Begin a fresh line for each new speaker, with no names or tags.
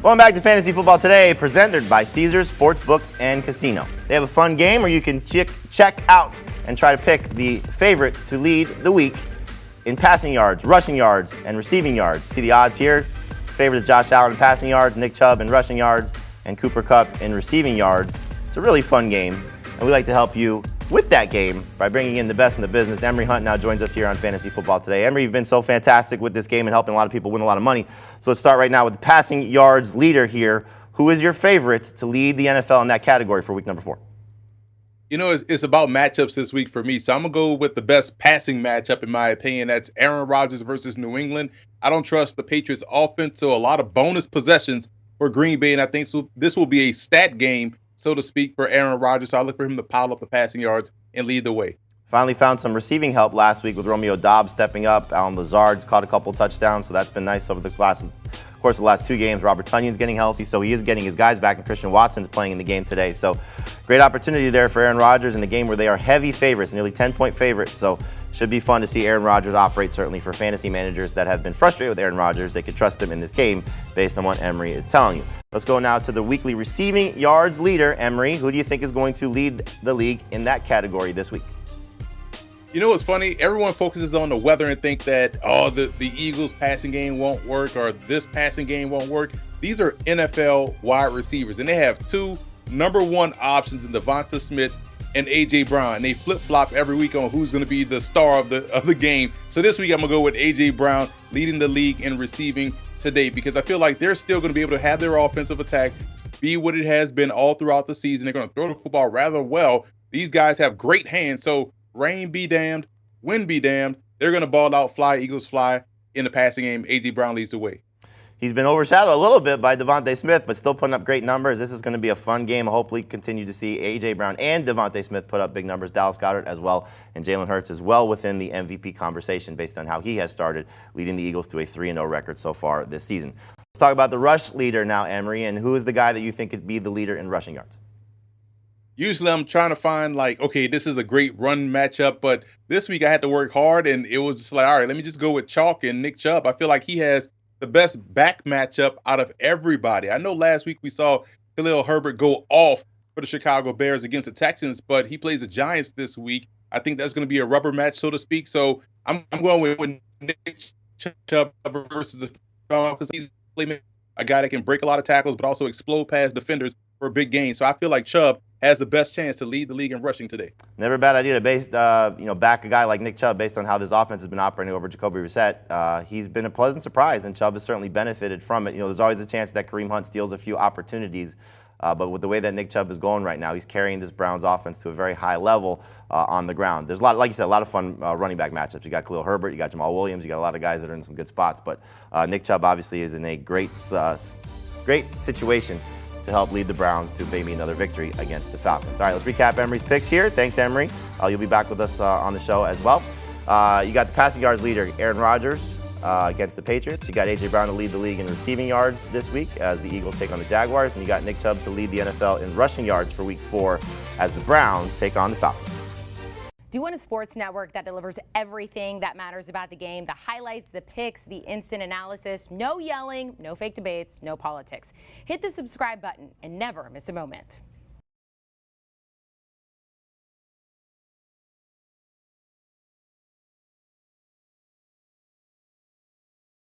Welcome back to Fantasy Football Today, presented by Caesars Sportsbook and Casino. They have a fun game where you can check out and try to pick the favorites to lead the week in passing yards, rushing yards, and receiving yards. See the odds here. Favorite is Josh Allen in passing yards, Nick Chubb in rushing yards, and Cooper Kupp in receiving yards. It's a really fun game, and we like to help you with that game by bringing in the best in the business. Emory Hunt now joins us here on Fantasy Football Today. Emory, you've been so fantastic with this game and helping a lot of people win a lot of money. So let's start right now with the passing yards leader here. Who is your favorite to lead the NFL in that category for week number 4?
You know, it's about matchups this week for me. So I'm going to go with the best passing matchup, in my opinion. That's Aaron Rodgers versus New England. I don't trust the Patriots' offense, so a lot of bonus possessions for Green Bay, and I think this will be a stat game, so to speak, for Aaron Rodgers. So I look for him to pile up the passing yards and lead the way.
Finally found some receiving help last week with Romeo Doubs stepping up. Alan Lazard's caught a couple touchdowns, so that's been nice over the course of the last 2 games. Robert Tunyon's getting healthy, so he is getting his guys back, and Christian Watson's playing in the game today. So great opportunity there for Aaron Rodgers in a game where they are heavy favorites, nearly 10-point favorites. So should be fun to see Aaron Rodgers operate, certainly for fantasy managers that have been frustrated with Aaron Rodgers. They could trust him in this game based on what Emory is telling you. Let's go now to the weekly receiving yards leader. Emory, who do you think is going to lead the league in that category this week?
You know what's funny? Everyone focuses on the weather and think that, the Eagles passing game won't work or this passing game won't work. These are NFL wide receivers, and they have 2 number 1 options in Devonta Smith and A.J. Brown. And they flip-flop every week on who's going to be the star of the game. So this week I'm going to go with A.J. Brown leading the league in receiving today, because I feel like they're still going to be able to have their offensive attack be what it has been all throughout the season. They're going to throw the football rather well. These guys have great hands, so rain be damned, wind be damned, they're going to ball out, fly, Eagles fly in the passing game. A.J. Brown leads the way.
He's been overshadowed a little bit by Devonta Smith, but still putting up great numbers. This is going to be a fun game. Hopefully continue to see A.J. Brown and Devonta Smith put up big numbers. Dallas Goedert as well, and Jalen Hurts as well within the MVP conversation based on how he has started, leading the Eagles to a 3-0 record so far this season. Let's talk about the rush leader now, Emory, and who is the guy that you think could be the leader in rushing yards?
Usually I'm trying to find this is a great run matchup, but this week I had to work hard, and it was just like, all right, let me just go with chalk and Nick Chubb. I feel like he has the best back matchup out of everybody. I know last week we saw Khalil Herbert go off for the Chicago Bears against the Texans, but he plays the Giants this week. I think that's going to be a rubber match, so to speak. So I'm going with Nick Chubb versus the because he's a guy that can break a lot of tackles, but also explode past defenders for a big gain. So I feel like Chubb has the best chance to lead the league in rushing today.
Never a bad idea to back a guy like Nick Chubb based on how this offense has been operating over Jacoby Brissett. He's been a pleasant surprise, and Chubb has certainly benefited from it. There's always a chance that Kareem Hunt steals a few opportunities, but with the way that Nick Chubb is going right now, he's carrying this Browns offense to a very high level on the ground. There's like you said, a lot of fun running back matchups. You got Khalil Herbert, you got Jamal Williams, you got a lot of guys that are in some good spots, but Nick Chubb obviously is in a great situation to help lead the Browns to maybe another victory against the Falcons. All right, let's recap Emory's picks here. Thanks, Emory. You'll be back with us on the show as well. You got the passing yards leader, Aaron Rodgers, against the Patriots. You got A.J. Brown to lead the league in receiving yards this week as the Eagles take on the Jaguars. And you got Nick Chubb to lead the NFL in rushing yards for week 4 as the Browns take on the Falcons.
Do you want a sports network that delivers everything that matters about the game? The highlights, the picks, the instant analysis, no yelling, no fake debates, no politics. Hit the subscribe button and never miss a moment.